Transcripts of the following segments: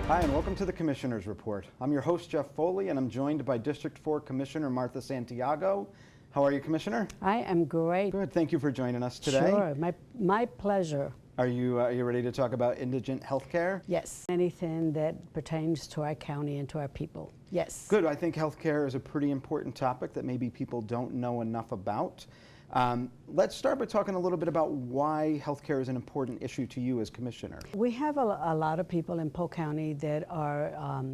Hi, and welcome to the Commissioner's Report. I'm your host, Jeff Foley, and I'm joined by District 4 Commissioner Martha Santiago. How are you, Commissioner? I am great. Good. Thank you for joining us today. Sure. My pleasure. Are you ready to talk about indigent health care? Yes. Anything that pertains to our county and to our people. Yes. Good. I think health care is a pretty important topic that maybe people don't know enough about. Let's start by talking a little bit about why healthcare is an important issue to you as Commissioner. We have a lot of people in Polk County that are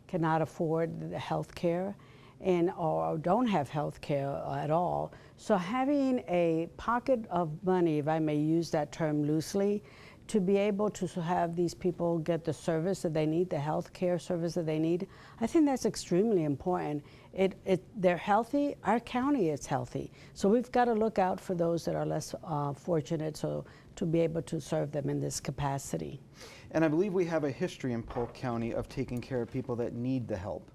cannot afford the health care and or don't have health care at all. So having a pocket of money, if I may use that term loosely, to be able to have these people get the service that they need, the health care service that they need, I think that's extremely important. They're healthy, our county is healthy. So we've got to look out for those that are less fortunate, so to be able to serve them in this capacity. And I believe we have a history in Polk County of taking care of people that need the help.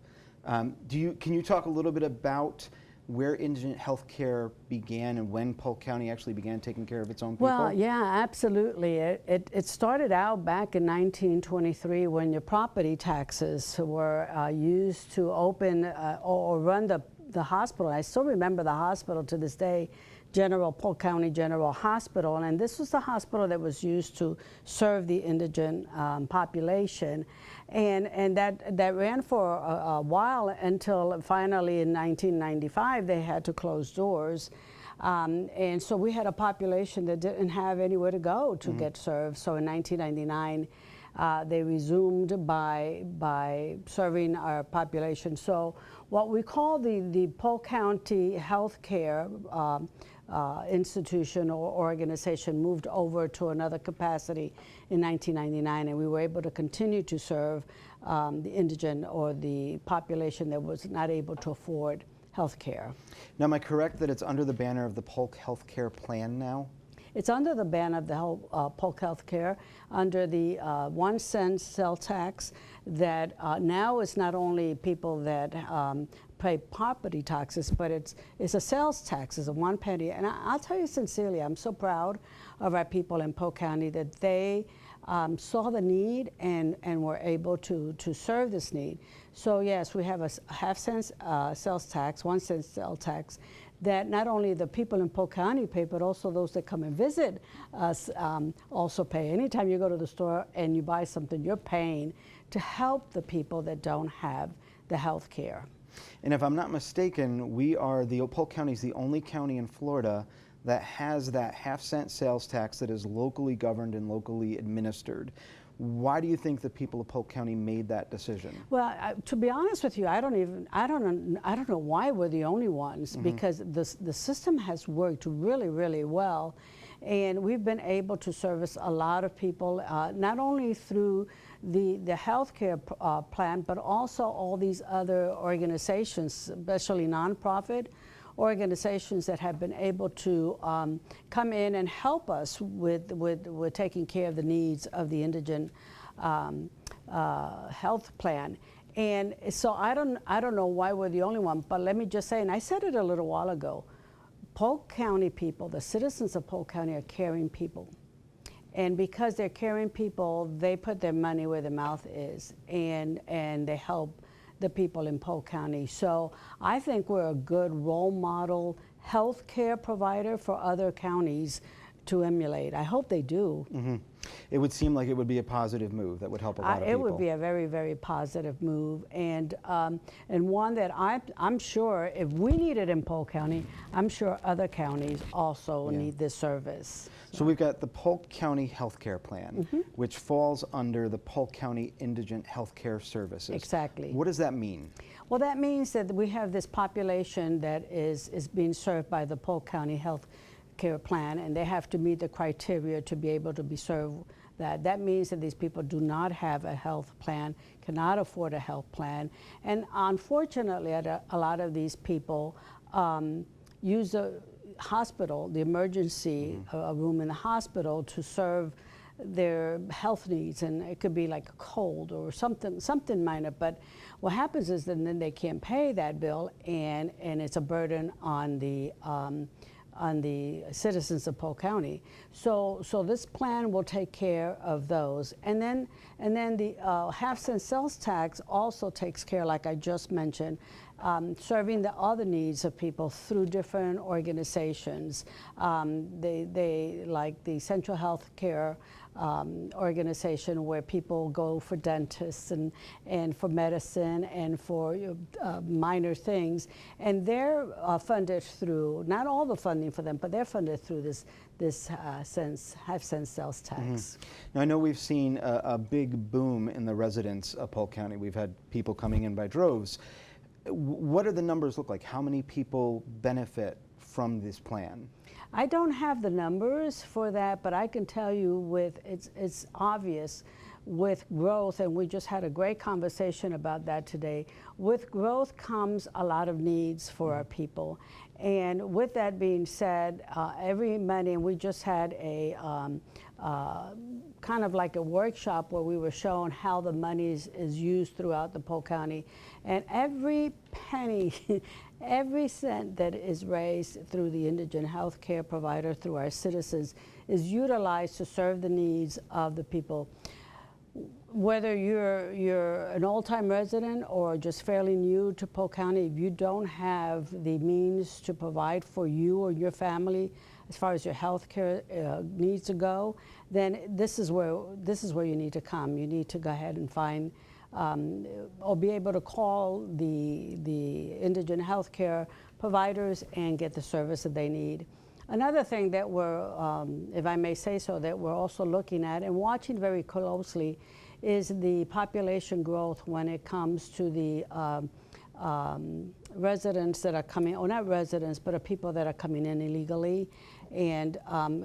Can you talk a little bit about where indigent health care began and when Polk County actually began taking care of its own people? Well, yeah, absolutely. It started out back in 1923 when your property taxes were used to open or run the hospital. I still remember the hospital to this day, Polk County General Hospital, and this was the hospital that was used to serve the indigent population. And that ran for a while until finally in 1995 they had to close doors. And so we had a population that didn't have anywhere to go to get served. So in 1999, they resumed by serving our population. So what we call the Polk County Healthcare institution or organization moved over to another capacity in 1999, and we were able to continue to serve the indigent or the population that was not able to afford health care. Now, am I correct that it's under the banner of the Polk Health Care Plan now? It's under the banner of the Polk Health Care, under the 1 cent sales tax that now is not only people that pay property taxes, but it's a sales tax, it's a 1 penny. And I'll tell you sincerely, I'm so proud of our people in Polk County that they saw the need and were able to serve this need. So yes, we have a half-cent sales tax, 1 cent sales tax, that not only the people in Polk County pay, but also those that come and visit us also pay. Anytime you go to the store and you buy something, you're paying to help the people that don't have the health care. And if I'm not mistaken, Polk County is the only county in Florida that has that half-cent sales tax that is locally governed and locally administered. Why do you think the people of Polk County made that decision? Well, to be honest with you, I don't know why we're the only ones, because the system has worked really, really well, and we've been able to service a lot of people, not only through the healthcare plan, but also all these other organizations, especially nonprofit organizations that have been able to come in and help us with taking care of the needs of the indigent health plan. And so I don't know why we're the only one, but let me just say, and I said it a little while ago, Polk County people, the citizens of Polk County are caring people. And because they're caring people, they put their money where their mouth is, and they help the people in Polk County. So I think we're a good role model health care provider for other counties to emulate. I hope they do. It would seem like it would be a positive move that would help a lot of people. It would be a very, very positive move, and one that I'm sure if we need it in Polk County, I'm sure other counties also need this service. So we've got the Polk County Health Care Plan, which falls under the Polk County Indigent Health Care Services. Exactly. What does that mean? Well, that means that we have this population that is being served by the Polk County Health Care Plan, and they have to meet the criteria to be able to be served. That means that these people do not have a health plan, cannot afford a health plan, and unfortunately a lot of these people use the hospital, the emergency room in the hospital, to serve their health needs, and it could be like a cold or something minor. But what happens is then they can't pay that bill, and it's a burden on the citizens of Polk County. So this plan will take care of those. And then the half-cent sales tax also takes care, like I just mentioned, serving the other needs of people through different organizations. They like the Central Health Care organization, where people go for dentists and for medicine and for minor things, and they're funded through, not all the funding for them, but they're funded through this half-cent sales tax. Now, I know we've seen a big boom in the residents of Polk County. We've had people coming in by droves. What do the numbers look like? How many people benefit from this plan? I don't have the numbers for that, but I can tell you it's obvious with growth, and we just had a great conversation about that today. With growth comes a lot of needs for our people. And with that being said, every money, and we just had a kind of like a workshop where we were shown how the money is used throughout the Polk County. And every penny, every cent that is raised through the indigent health care provider, through our citizens, is utilized to serve the needs of the people. Whether you're an old-time resident or just fairly new to Polk County, if you don't have the means to provide for you or your family as far as your health care needs to go, then this is where you need to come. You need to go ahead and find or be able to call the indigent health care providers and get the service that they need. Another thing that we're, if I may say so, that we're also looking at and watching very closely is the population growth when it comes to the residents that are coming, or not residents, but people that are coming in illegally, and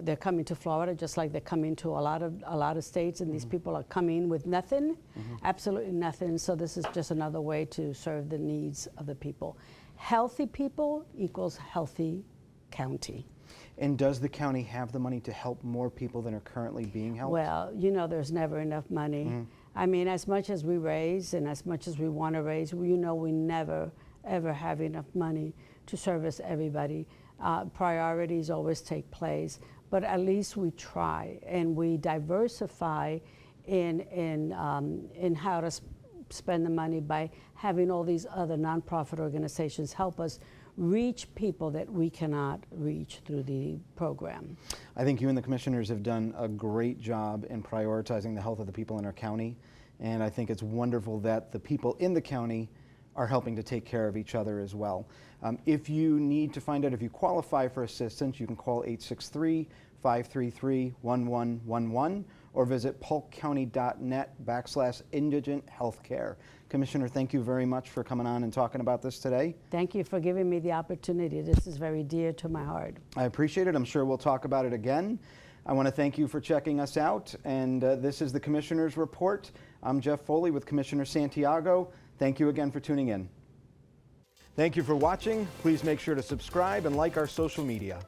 they're coming to Florida just like they're coming to a lot of states, and these people are coming with nothing, absolutely nothing. So this is just another way to serve the needs of the people. Healthy people equals healthy county. And does the county have the money to help more people than are currently being helped? Well, you know, there's never enough money. I mean, as much as we raise and as much as we want to raise, you know, we never, ever have enough money to service everybody. Priorities always take place, but at least we try, and we diversify in how to spend the money by having all these other nonprofit organizations help us reach people that we cannot reach through the program. I think you and the commissioners have done a great job in prioritizing the health of the people in our county, and I think it's wonderful that the people in the county are helping to take care of each other as well. If you need to find out if you qualify for assistance, you can call 863-533-1111 or visit polkcounty.net/indigent healthcare. Commissioner, thank you very much for coming on and talking about this today. Thank you for giving me the opportunity. This is very dear to my heart. I appreciate it. I'm sure we'll talk about it again. I want to thank you for checking us out, and this is the Commissioner's Report. I'm Jeff Foley with Commissioner Santiago. Thank you again for tuning in. Thank you for watching. Please make sure to subscribe and like our social media.